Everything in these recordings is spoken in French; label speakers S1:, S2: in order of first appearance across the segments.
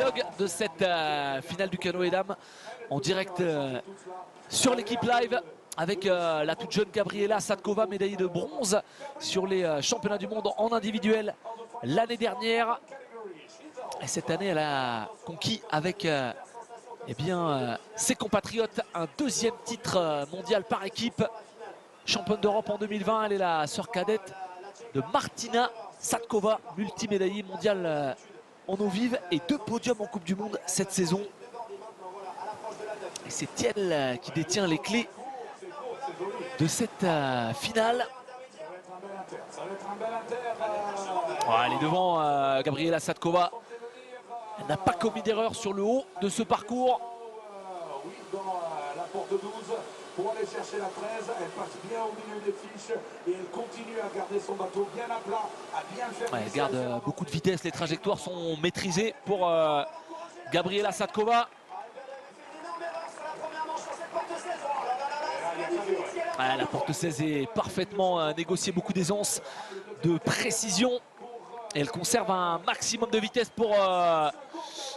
S1: l'épilogue de cette finale du canoë dames en direct sur l'équipe live avec la toute jeune Gabriela Sadkova, médaillée de bronze sur les championnats du monde en individuel l'année dernière. Et cette année, elle a conquis avec ses compatriotes un deuxième titre mondial par équipe. Championne d'Europe en 2020, elle est la sœur cadette de Martina Sadkova, multimédaillée mondiale en eau vive et 2 podiums en Coupe du Monde cette saison. Et c'est elle qui détient les clés de cette finale. Oh, elle est devant Gabriela Sadkova. Elle n'a pas commis d'erreur sur le haut de ce parcours.
S2: Oui, dans la porte 12, pour aller chercher la 13, elle passe bien au milieu des fiches et elle continue à garder son bateau bien à plat, à bien le faire.
S1: Ouais, elle garde beaucoup de vitesse, les trajectoires sont maîtrisées pour Gabriela Sadkova. Ouais, la porte 16 est parfaitement négociée, beaucoup d'aisance, de précision. Et elle conserve un maximum de vitesse pour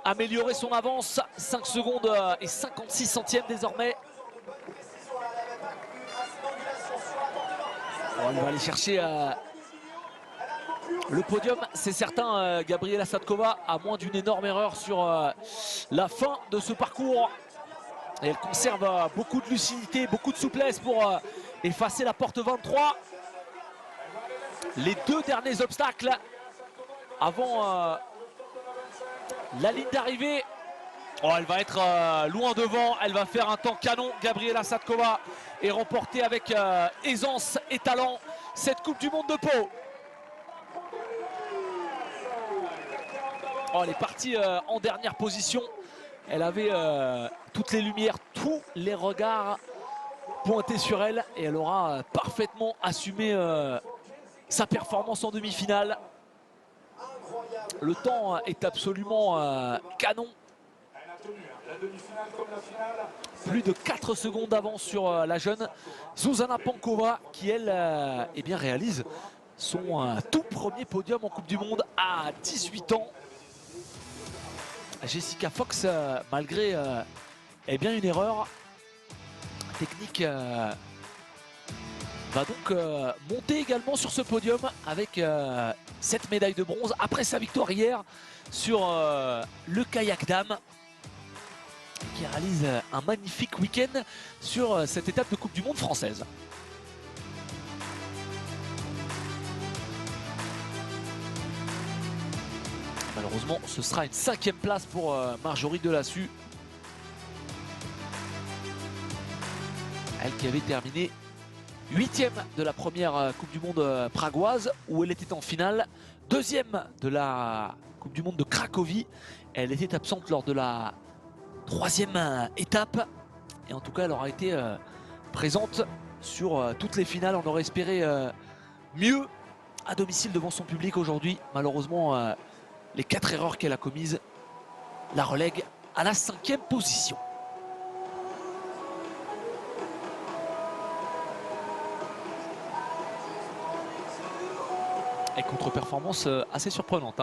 S1: améliorer son avance. 5 secondes et 56 centièmes désormais. Bon, elle va aller chercher le podium, c'est certain. Gabriela Sadkova, à moins d'une énorme erreur sur la fin de ce parcours. Et elle conserve beaucoup de lucidité, beaucoup de souplesse pour effacer la porte 23. Les 2 derniers obstacles avant la ligne d'arrivée. Oh, elle va être loin devant, elle va faire un temps canon. Gabriela Sadkova est remportée avec aisance et talent cette Coupe du Monde de Pau. Oh, elle est partie en dernière position. Elle avait toutes les lumières, tous les regards pointés sur elle. Et elle aura parfaitement assumé sa performance en demi-finale. Le temps est absolument canon. Plus de 4 secondes d'avance sur la jeune Zuzana Pankova qui, elle, réalise son tout premier podium en Coupe du Monde à 18 ans. Jessica Fox, malgré une erreur technique, va donc monter également sur ce podium avec cette médaille de bronze après sa victoire hier sur le kayak dame, qui réalise un magnifique week-end sur cette étape de Coupe du Monde française. Malheureusement, ce sera une 5e place pour Marjorie Delassus. Elle qui avait terminé 8e de la première Coupe du Monde pragoise où elle était en finale. 2e de la Coupe du Monde de Cracovie. Elle était absente lors de la 3e étape. Et en tout cas, elle aura été présente sur toutes les finales. On aurait espéré mieux à domicile devant son public aujourd'hui. Malheureusement, les 4 erreurs qu'elle a commises la relèguent à la 5e position. Et contre-performance assez surprenante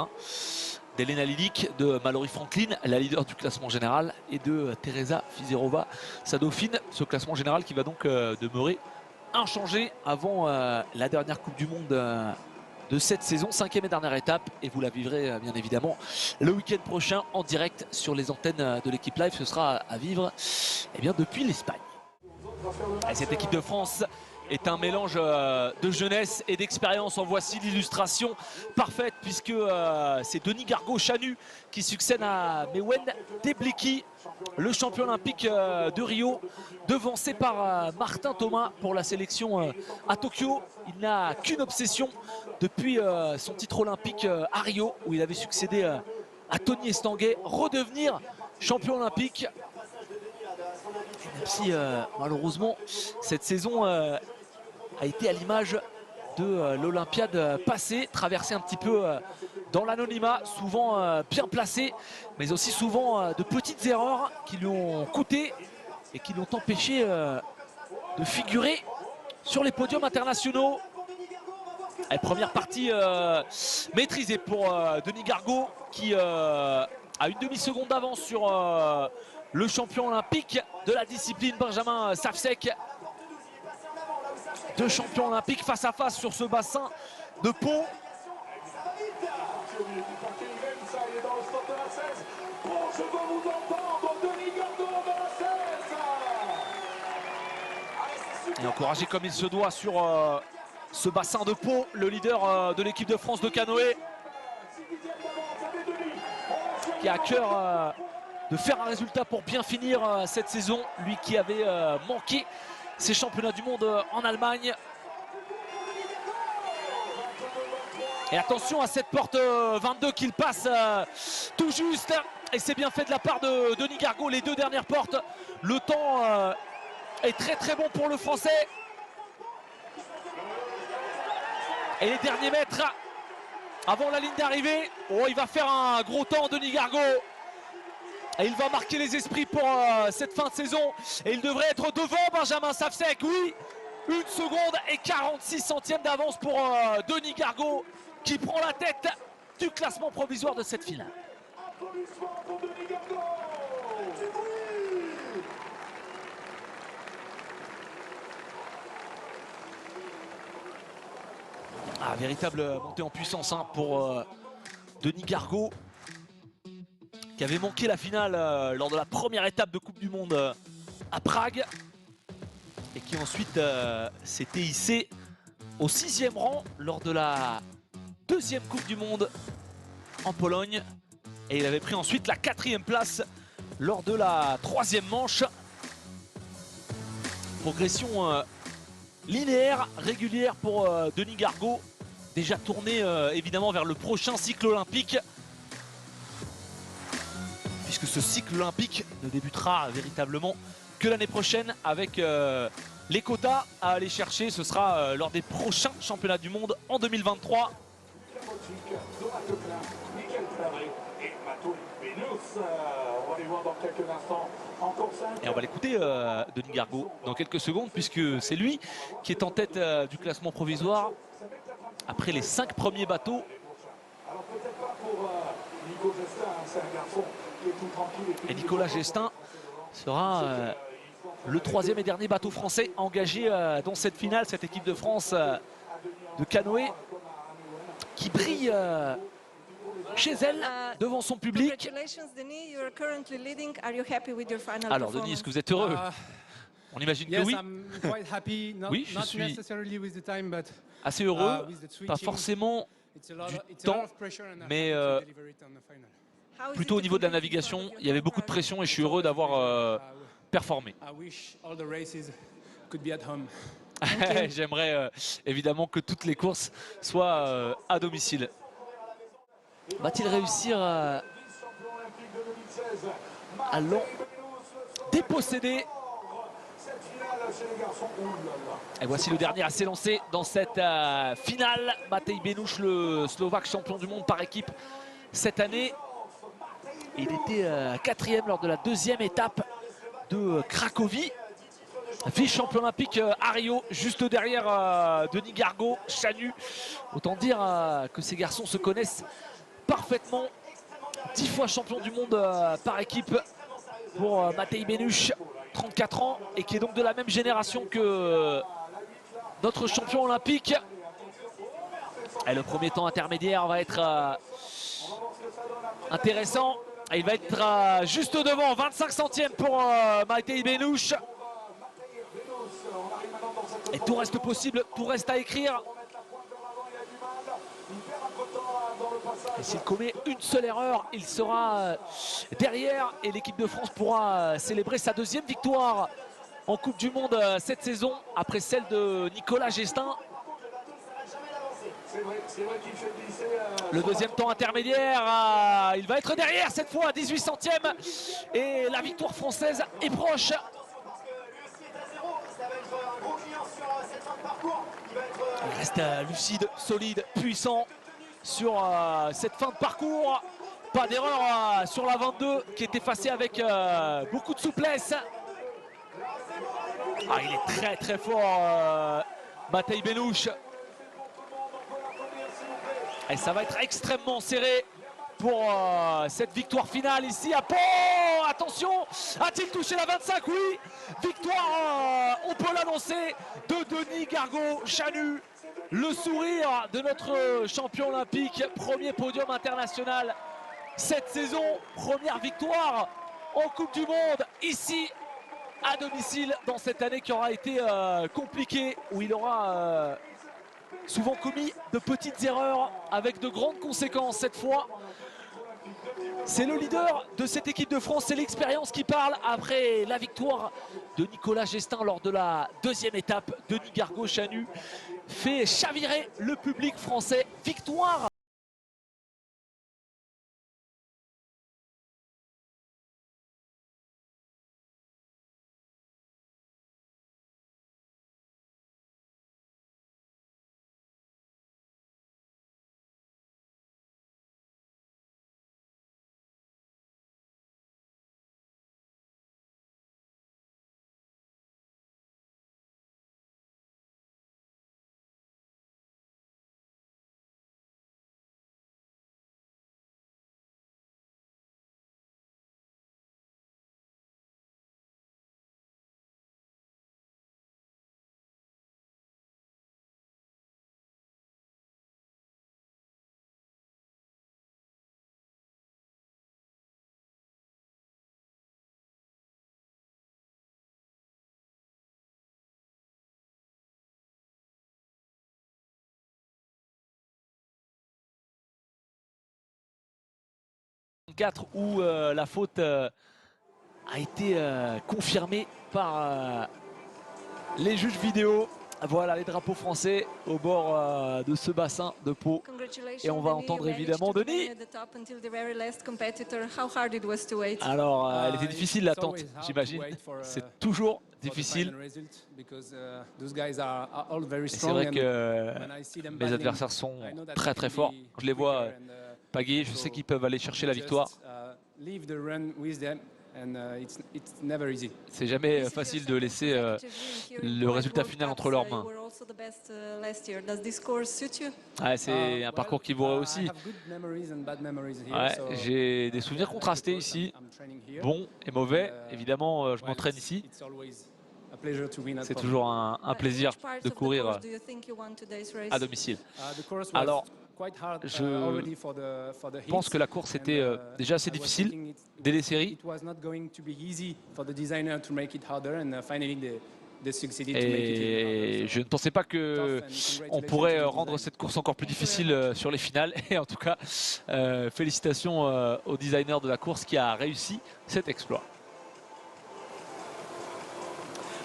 S1: d'Elena Lidic, de Mallory Franklin, la leader du classement général, et de Teresa Fizerova, sa dauphine. Ce classement général qui va donc demeurer inchangé avant la dernière Coupe du Monde de cette saison, 5e et dernière étape, et vous la vivrez bien évidemment le week-end prochain en direct sur les antennes de l'équipe live. Ce sera à vivre depuis l'Espagne. Et cette équipe de France est un mélange de jeunesse et d'expérience. En voici l'illustration parfaite, puisque c'est Denis Gargaud-Chanu qui succède à Mewen Tebliki, le champion olympique de Rio, devancé par Martin Thomas pour la sélection à Tokyo. Il n'a qu'une obsession depuis son titre olympique à Rio, où il avait succédé à Tony Estanguet, redevenir champion olympique. Et même si malheureusement cette saison a été à l'image de l'Olympiade passée, traversée un petit peu dans l'anonymat, souvent bien placé, mais aussi souvent de petites erreurs qui lui ont coûté et qui l'ont empêché de figurer sur les podiums internationaux. Et première partie maîtrisée pour Denis Gargaud qui à une demi-seconde d'avance sur le champion olympique de la discipline, Benjamin Savcek. Deux champions olympiques face à face sur ce bassin de Pau. Et encouragé comme il se doit sur ce bassin de Pau, le leader de l'équipe de France de canoë, qui a à cœur de faire un résultat pour bien finir cette saison, lui qui avait manqué ces championnats du monde en Allemagne. Et attention à cette porte 22 qu'il passe tout juste, et c'est bien fait de la part de Denis Gargaud. Les deux dernières portes, le temps est très bon pour le Français. Et les derniers mètres avant la ligne d'arrivée, oh, il va faire un gros temps, Denis Gargaud. Et il va marquer les esprits pour cette fin de saison. Et il devrait être devant Benjamin Savcek. Oui, 1 seconde et 46 centièmes d'avance pour Denis Gargaud, qui prend la tête du classement provisoire de cette finale. Applaudissements pour Denis Gargaud. Ah, véritable montée en puissance hein, pour Denis Gargaud, qui avait manqué la finale lors de la première étape de Coupe du Monde à Prague, et qui ensuite s'était hissé au 6e rang lors de la 2e Coupe du Monde en Pologne, et il avait pris ensuite la 4e place lors de la 3e manche. Progression linéaire, régulière pour Denis Gargaud, déjà tourné évidemment vers le prochain cycle olympique, puisque ce cycle olympique ne débutera véritablement que l'année prochaine avec les quotas à aller chercher. Ce sera lors des prochains championnats du monde en 2023. Et on va l'écouter Denis Gargaud dans quelques secondes, puisque c'est lui qui est en tête du classement provisoire après les 5 premiers bateaux. Alors peut-être pas pour Nico Gestin, c'est un garçon qui est tout tranquille. Et Nicolas Gestin sera le 3e et dernier bateau français engagé dans cette finale, cette équipe de France de canoë qui brille chez elle, devant son public. Alors Denis, est-ce que vous êtes heureux? On imagine que oui. Oui, je suis assez heureux, pas forcément du temps, mais plutôt au niveau de la navigation. Il y avait beaucoup de pression et je suis heureux d'avoir performé. J'aimerais évidemment que toutes les courses soient à domicile. Va-t-il réussir à déposséder? Et voici le dernier à s'élancer dans cette finale. Matej Benouš, le Slovaque champion du monde par équipe cette année. Il était 4e lors de la 2e étape de Cracovie. Vice-champion olympique à Rio, juste derrière Denis Gargaud, Chanu. Autant dire que ces garçons se connaissent parfaitement. 10 fois champion du monde par équipe pour Matej Benouš, 34 ans, et qui est donc de la même génération que notre champion olympique. Et le premier temps intermédiaire va être intéressant. Et il va être juste devant, 25 centièmes pour Matej Benouš. Et tout reste possible, tout reste à écrire. Et s'il commet une seule erreur, il sera derrière et l'équipe de France pourra célébrer sa 2e victoire en Coupe du Monde cette saison, après celle de Nicolas Gestin. Le 2e temps intermédiaire, il va être derrière cette fois à 18 centièmes. Et la victoire française est proche. Il reste lucide, solide, puissant sur cette fin de parcours. Pas d'erreur sur la 22 qui est effacée avec beaucoup de souplesse. Ah, il est très fort, Matej Benouš. Et ça va être extrêmement serré pour cette victoire finale ici à Pau. Attention, a-t-il touché la 25? Oui, victoire, on peut l'annoncer, de Denis Gargaud-Chanu. Le sourire de notre champion olympique, premier podium international cette saison, première victoire en Coupe du Monde ici à domicile dans cette année qui aura été compliquée, où il aura souvent commis de petites erreurs avec de grandes conséquences. Cette fois, c'est le leader de cette équipe de France, c'est l'expérience qui parle après la victoire de Nicolas Gestin lors de la deuxième étape. Denis Gargaud-Chanu fait chavirer le public français. Victoire où la faute a été confirmée par les juges vidéo. Voilà les drapeaux français au bord de ce bassin de Pau. Et on va entendre évidemment Denis. Alors, elle était difficile l'attente, j'imagine. C'est toujours difficile. C'est vrai que mes adversaires sont très très forts. Je les vois pagayer, je sais qu'ils peuvent aller chercher la victoire. C'est jamais facile de laisser le résultat final entre leurs mains. Ouais, c'est un parcours qui vaut aussi. Ouais, j'ai des souvenirs contrastés ici, bons et mauvais. Évidemment, je m'entraîne ici. C'est toujours un plaisir de courir à domicile. Alors, je pense que la course était déjà assez difficile dès les séries. Et je ne pensais pas qu'on pourrait rendre cette course encore plus difficile sur les finales. Et en tout cas, félicitations au designer de la course qui a réussi cet exploit.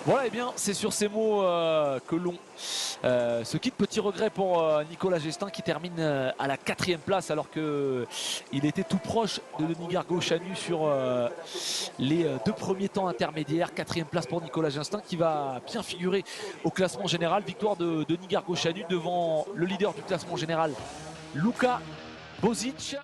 S1: Voilà, et bien c'est sur ces mots que l'on se quitte. Petit regret pour Nicolas Gestin qui termine à la 4e place alors qu'il était tout proche de Denis Gargaud-Chanu sur les 2 premiers temps intermédiaires. 4e place pour Nicolas Gestin qui va bien figurer au classement général. Victoire de Denis Gargaud-Chanu devant le leader du classement général, Luka Božič.